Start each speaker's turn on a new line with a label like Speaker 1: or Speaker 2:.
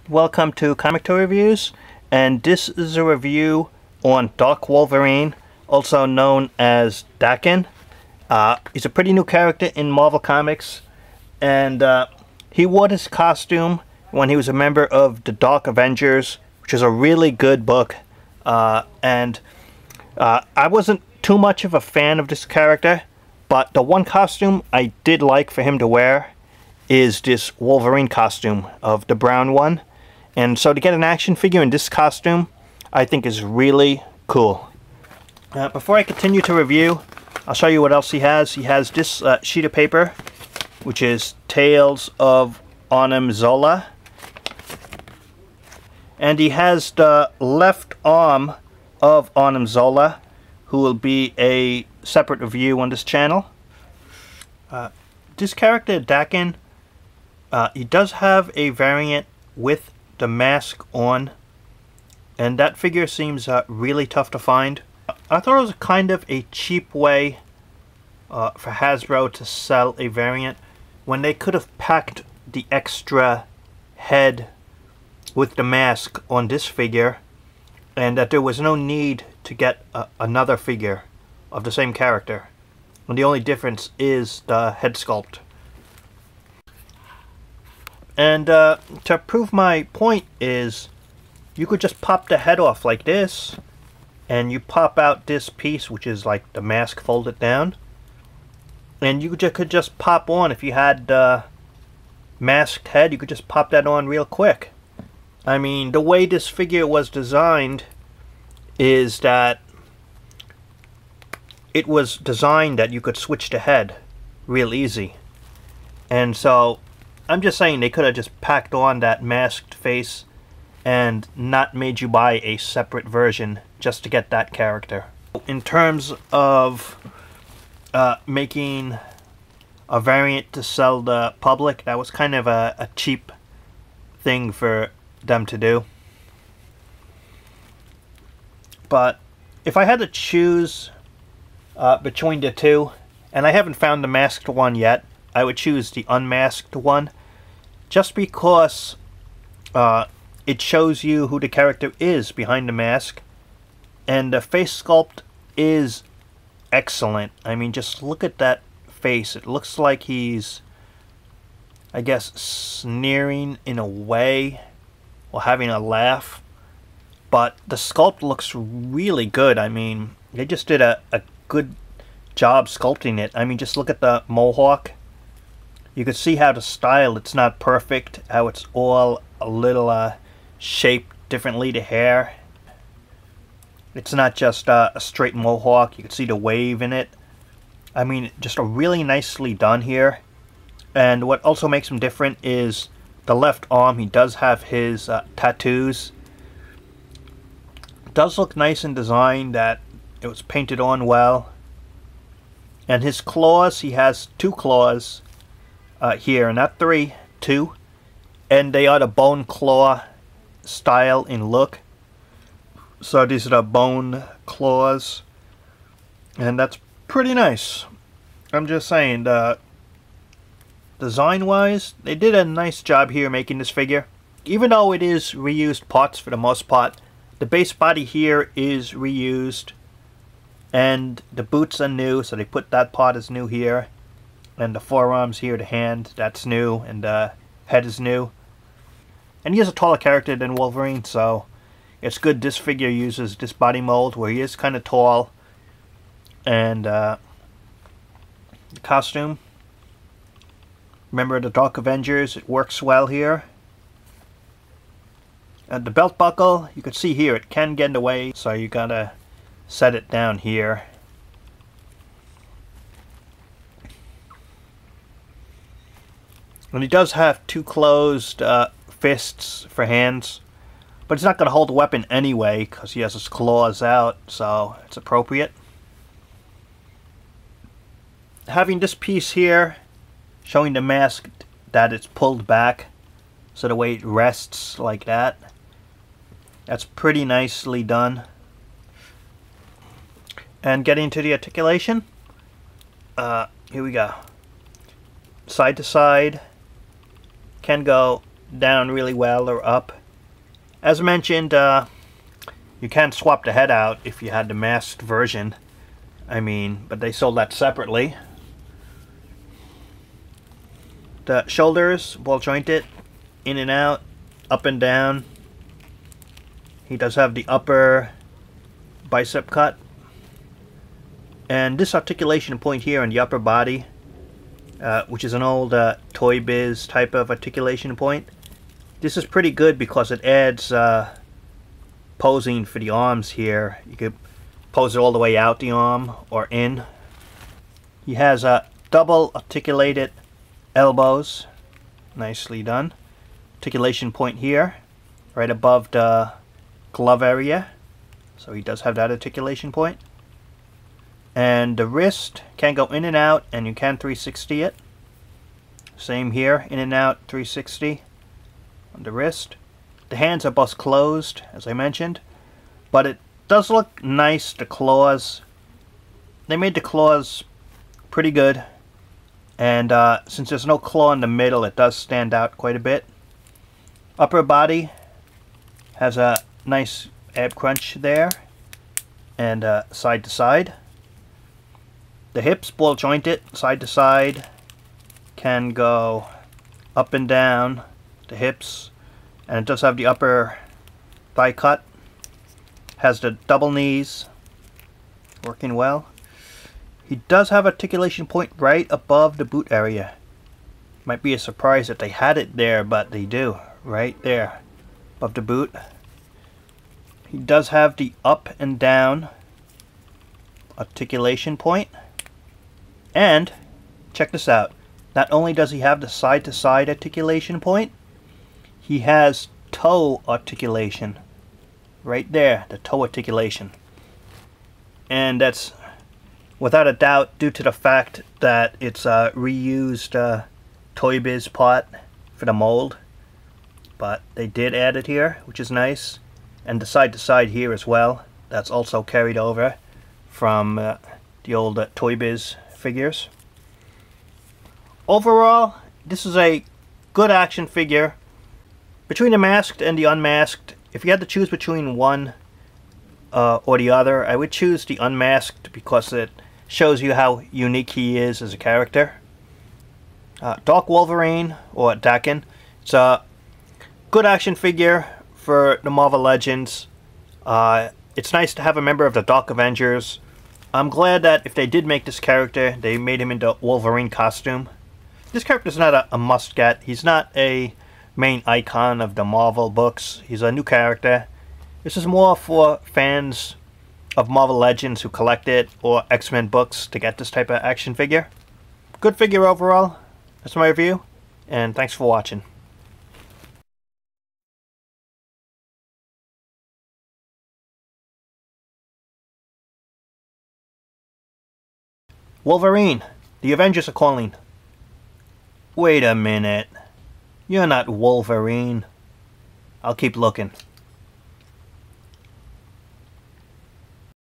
Speaker 1: Welcome to Comic Toy Reviews, and this is a review on Dark Wolverine, also known as Daken. He's a pretty new character in Marvel Comics, and he wore this costume when he was a member of the Dark Avengers, which is a really good book. I wasn't too much of a fan of this character, but the one costume I did like for him to wear is this Wolverine costume of the brown one. And so to get an action figure in this costume, I think is really cool. Before I continue to review, I'll show you what else he has. He has this sheet of paper, which is Tales of Arnim Zola. And he has the left arm of Arnim Zola, who will be a separate review on this channel. This character, Daken, he does have a variant with the mask on, and that figure seems really tough to find. I thought it was kind of a cheap way for Hasbro to sell a variant when they could have packed the extra head with the mask on this figure, and that there was no need to get another figure of the same character, and the only difference is the head sculpt. And to prove my point is, you could just pop the head off like this, and you pop out this piece, which is like the mask folded down, and you could just pop on, if you had the masked head, you could just pop that on real quick. I mean, the way this figure was designed is that it was designed that you could switch the head real easy. And so I'm just saying they could have just packed on that masked face and not made you buy a separate version just to get that character. In terms of making a variant to sell the public, that was kind of a cheap thing for them to do. But if I had to choose between the two, and I haven't found the masked one yet, I would choose the unmasked one, just because it shows you who the character is behind the mask, and the face sculpt is excellent. I mean, just look at that face. It looks like he's, I guess, sneering in a way, or having a laugh, but the sculpt looks really good. I mean, they just did a good job sculpting it. I mean, just look at the mohawk. You can see how the style, it's not perfect, how it's all a little shaped differently to hair. It's not just a straight mohawk. You can see the wave in it. I mean, just a really nicely done here. And what also makes him different is the left arm. He does have his tattoos. It does look nice in design, that it was painted on well. And his claws, he has two claws here, not three, two, and they are the bone claw style in look. So these are the bone claws, and that's pretty nice. I'm just saying, design wise, they did a nice job here making this figure. Even though it is reused parts for the most part, the base body here is reused, and the boots are new, so they put that part as new here. And the forearms here, the hand, that's new, and the head is new. And he is a taller character than Wolverine, so it's good this figure uses this body mold where he is kind of tall. And the costume, remember the Dark Avengers, it works well here. And the belt buckle, you can see here, it can get in the way, so you gotta set it down here. And he does have two closed fists for hands, but he's not going to hold the weapon anyway because he has his claws out, so it's appropriate. Having this piece here showing the mask that it's pulled back, so the way it rests like that, that's pretty nicely done. And getting to the articulation, here we go. Side to side, can go down really well or up. As mentioned, you can swap the head out if you had the masked version. I mean, but they sold that separately. The shoulders, ball jointed, in and out, up and down. He does have the upper bicep cut. And this articulation point here on the upper body, which is an old Toy Biz type of articulation point. This is pretty good because it adds posing for the arms here. You could pose it all the way out the arm or in. He has double articulated elbows. Nicely done. Articulation point here, right above the glove area. So he does have that articulation point. And the wrist can go in and out, and you can 360 it. Same here, in and out, 360 on the wrist. The hands are both closed, as I mentioned, but it does look nice. The claws, they made the claws pretty good, and since there's no claw in the middle, it does stand out quite a bit. Upper body has a nice ab crunch there, and side to side. The hips, ball jointed, side to side, can go up and down the hips, and it does have the upper thigh cut. Has the double knees, working well. He does have articulation point right above the boot area. Might be a surprise if they had it there, but they do, right there, above the boot. He does have the up and down articulation point. And, check this out, not only does he have the side-to-side articulation point, he has toe articulation. Right there, the toe articulation. And that's, without a doubt, due to the fact that it's a reused Toy Biz part for the mold. But they did add it here, which is nice. And the side-to-side here as well. That's also carried over from the old Toy Biz figures. Overall, this is a good action figure. Between the masked and the unmasked, if you had to choose between one or the other, I would choose the unmasked because it shows you how unique he is as a character. Dark Wolverine, or Daken, it's a good action figure for the Marvel Legends. It's nice to have a member of the Dark Avengers. I'm glad that if they did make this character, they made him into Wolverine costume. This character's not a must-get. He's not a main icon of the Marvel books. He's a new character. This is more for fans of Marvel Legends who collect it, or X-Men books to get this type of action figure. Good figure overall. That's my review, and thanks for watching. Wolverine, the Avengers are calling. Wait a minute. You're not Wolverine. I'll keep looking.